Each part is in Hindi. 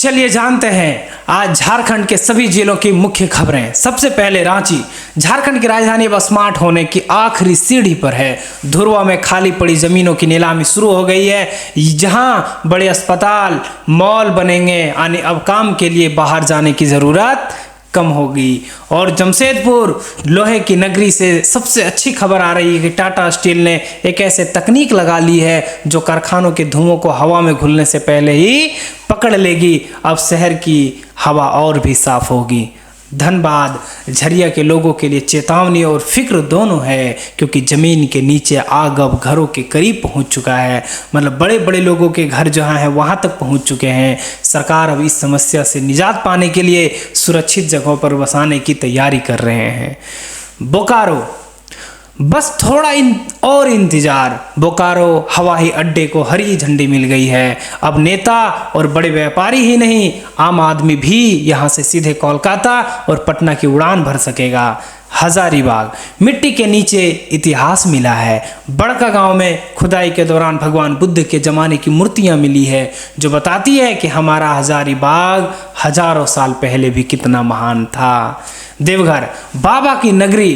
चलिए जानते हैं आज झारखंड के सभी जिलों की मुख्य खबरें। सबसे पहले रांची। झारखंड की राजधानी अब स्मार्ट होने की आखिरी सीढ़ी पर है। धुरवा में खाली पड़ी जमीनों की नीलामी शुरू हो गई है। जहां बड़े अस्पताल, मॉल बनेंगे, यानी अब काम के लिए बाहर जाने की जरूरत कम होगी। और जमशेदपुर लोहे की नगरी से सबसे अच्छी खबर आ रही है कि टाटा स्टील ने एक ऐसे तकनीक लगा ली है जो कारखानों के धुओं को हवा में घुलने से पहले ही पकड़ लेगी। अब शहर की हवा और भी साफ होगी। धनबाद झरिया के लोगों के लिए चेतावनी और फिक्र दोनों है, क्योंकि जमीन के नीचे आग अब घरों के करीब पहुंच चुका है। मतलब बड़े बड़े लोगों के घर जहां है वहां तक पहुंच चुके हैं। सरकार अब इस समस्या से निजात पाने के लिए सुरक्षित जगहों पर बसाने की तैयारी कर रहे हैं। बोकारो, बस थोड़ा और इंतजार। बोकारो हवाई अड्डे को हरी झंडी मिल गई है। अब नेता और बड़े व्यापारी ही नहीं, आम आदमी भी यहां से सीधे कोलकाता और पटना की उड़ान भर सकेगा। हजारीबाग, मिट्टी के नीचे इतिहास मिला है। बड़का गांव में खुदाई के दौरान भगवान बुद्ध के जमाने की मूर्तियां मिली है, जो बताती है कि हमारा हजारीबाग हजारों साल पहले भी कितना महान था। देवघर, बाबा की नगरी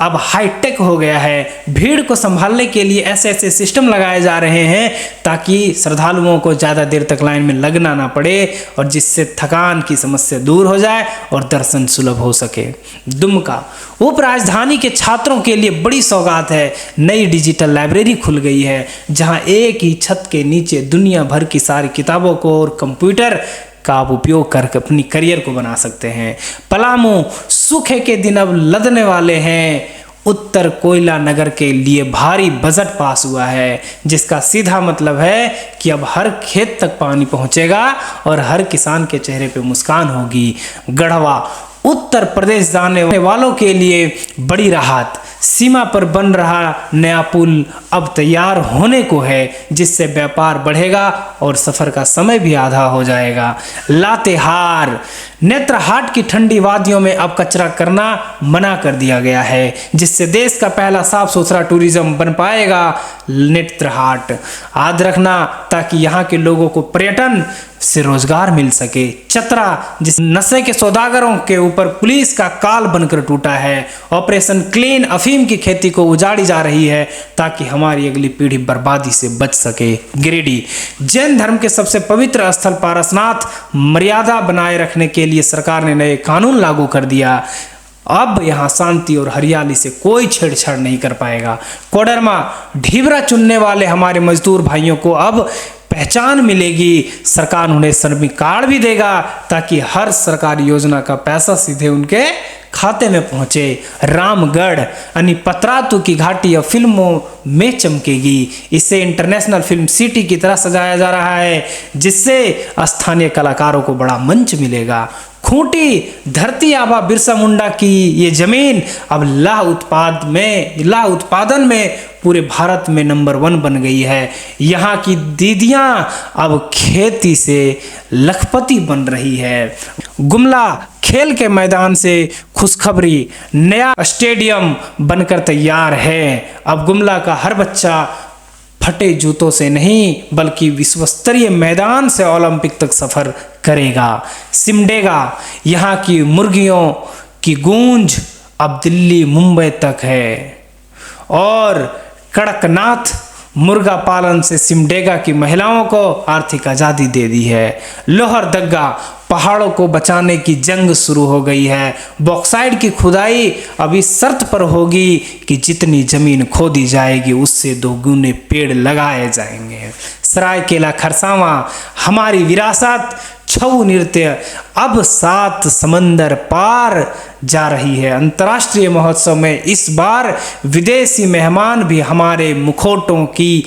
अब हाईटेक हो गया है। भीड़ को संभालने के लिए ऐसे ऐसे सिस्टम लगाए जा रहे हैं ताकि श्रद्धालुओं को ज़्यादा देर तक लाइन में लगना ना पड़े, और जिससे थकान की समस्या दूर हो जाए और दर्शन सुलभ हो सके। दुमका, उप राजधानी के छात्रों के लिए बड़ी सौगात है। नई डिजिटल लाइब्रेरी खुल गई है, जहां एक ही छत के नीचे दुनिया भर की सारी किताबों को और कंप्यूटर का आप उपयोग करके अपनी करियर को बना सकते हैं। पलामू, सूखे के दिन अब लदने वाले हैं। उत्तर कोयला नगर के लिए भारी बजट पास हुआ है, जिसका सीधा मतलब है कि अब हर खेत तक पानी पहुंचेगा और हर किसान के चेहरे पे मुस्कान होगी। गढ़वा, उत्तर प्रदेश जाने वालों के लिए बड़ी राहत। सीमा पर बन रहा नया पुल अब तैयार होने को है, जिससे व्यापार बढ़ेगा और सफर का समय भी आधा हो जाएगा। लातेहार, नेत्रहाट की ठंडी वादियों में अब कचरा करना मना कर दिया गया है, जिससे देश का पहला साफ सुथरा टूरिज्म बन पाएगा नेत्रहाट। याद रखना, ताकि यहाँ के लोगों को पर्यटन से रोजगार मिल सके। चतरा, जिस नशे के सौदागरों के ऊपर पुलिस का काल बनकर टूटा है। ऑपरेशन क्लीन अफीम की खेती को उजाड़ी जा रही है ताकि हमारी अगली पीढ़ी बर्बादी से बच सके। गिरिडीह, जैन धर्म के सबसे पवित्र स्थल पारसनाथ मर्यादा बनाए रखने के लिए सरकार ने नए कानून लागू कर दिया। अब यहाँ शांति और हरियाली से कोई छेड़छाड़ नहीं कर पाएगा। कोडरमा, ढीबरा चुनने वाले हमारे मजदूर भाइयों को अब पहचान मिलेगी। सरकार उन्हें श्रमिक कार्ड भी देगा ताकि हर सरकारी योजना का पैसा सीधे उनके खाते में पहुंचे। रामगढ़, यानी पतरातू की घाटी अब फिल्मों में चमकेगी। इसे इंटरनेशनल फिल्म सिटी की तरह सजाया जा रहा है, जिससे स्थानीय कलाकारों को बड़ा मंच मिलेगा। खूंटी, धरती आबा बिरसा मुंडा की ये जमीन अब लाह उत्पादन में पूरे भारत में नंबर 1 बन गई है। यहाँ की दीदियाँ अब खेती से लखपति बन रही है। गुमला, खेल के मैदान से खुशखबरी, नया स्टेडियम बनकर तैयार है। अब गुमला का हर बच्चा फटे जूतों से नहीं बल्कि विश्वस्तरीय मैदान से ओलंपिक तक सफर करेगा। सिमडेगा, यहाँ की मुर्गियों की गूंज अब दिल्ली मुंबई तक है। और कड़कनाथ मुर्गा पालन से सिमडेगा की महिलाओं को आर्थिक आज़ादी दे दी है। लोहरदगा, पहाड़ों को बचाने की जंग शुरू हो गई है। बॉक्साइट की खुदाई अब इस शर्त पर होगी कि जितनी जमीन खोदी जाएगी उससे 2 गुने पेड़ लगाए जाएंगे। सरायकेला खरसावां, हमारी विरासत छऊ नृत्य अब 7 समंदर पार जा रही है। अंतर्राष्ट्रीय महोत्सव में इस बार विदेशी मेहमान भी हमारे मुखौटों की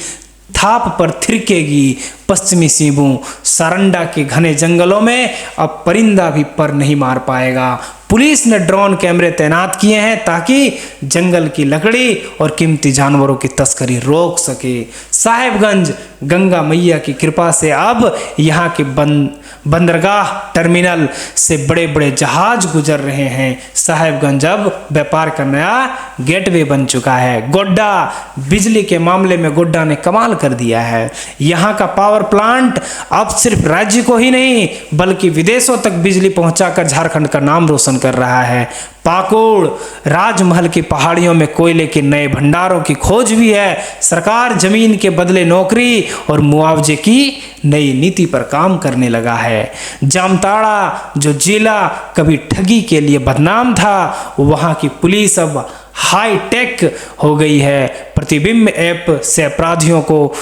थाप पर थिरकेगी। पश्चिमी सिंहभूम, सारंडा के घने जंगलों में अब परिंदा भी पर नहीं मार पाएगा। पुलिस ने ड्रोन कैमरे तैनात किए हैं ताकि जंगल की लकड़ी और कीमती जानवरों की तस्करी रोक सके। साहेबगंज, गंगा मैया की कृपा से अब यहाँ के बंदरगाह टर्मिनल से बड़े बड़े जहाज गुजर रहे हैं। साहेबगंज अब व्यापार का नया गेटवे बन चुका है। गोड्डा, बिजली के मामले में गोड्डा ने कमाल कर दिया है। यहाँ का पावर पावर प्लांट अब सिर्फ राज्य को ही नहीं बल्कि विदेशों तक बिजली पहुंचाकर झारखंड का नाम रोशन कर रहा है। पाकुड़ राजमहल की पहाड़ियों में कोयले के नए भंडारों की खोज भी है। सरकार जमीन के बदले नौकरी और मुआवजे की नई नीति पर काम करने लगा है। जामताड़ा जो जिला कभी ठगी के लिए बदनाम था, वहां की पुलिस अब हाई टेक हो गई है। प्रतिबिंब ऐप से अपराधियों को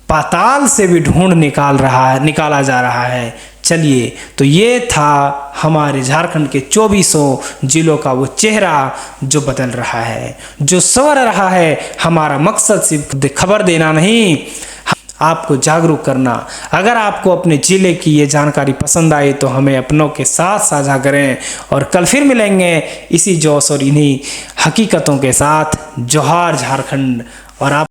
पाताल से भी ढूंढ निकाला जा रहा है। चलिए, तो ये था हमारे झारखंड के 2400 जिलों का वो चेहरा जो बदल रहा है, जो संवर रहा है। हमारा मकसद सिर्फ खबर देना नहीं, आपको जागरूक करना। अगर आपको अपने जिले की ये जानकारी पसंद आई तो हमें अपनों के साथ साझा करें और कल फिर मिलेंगे इसी जोश और इन्हीं हकीकतों के साथ। जोहार झारखंड। और आप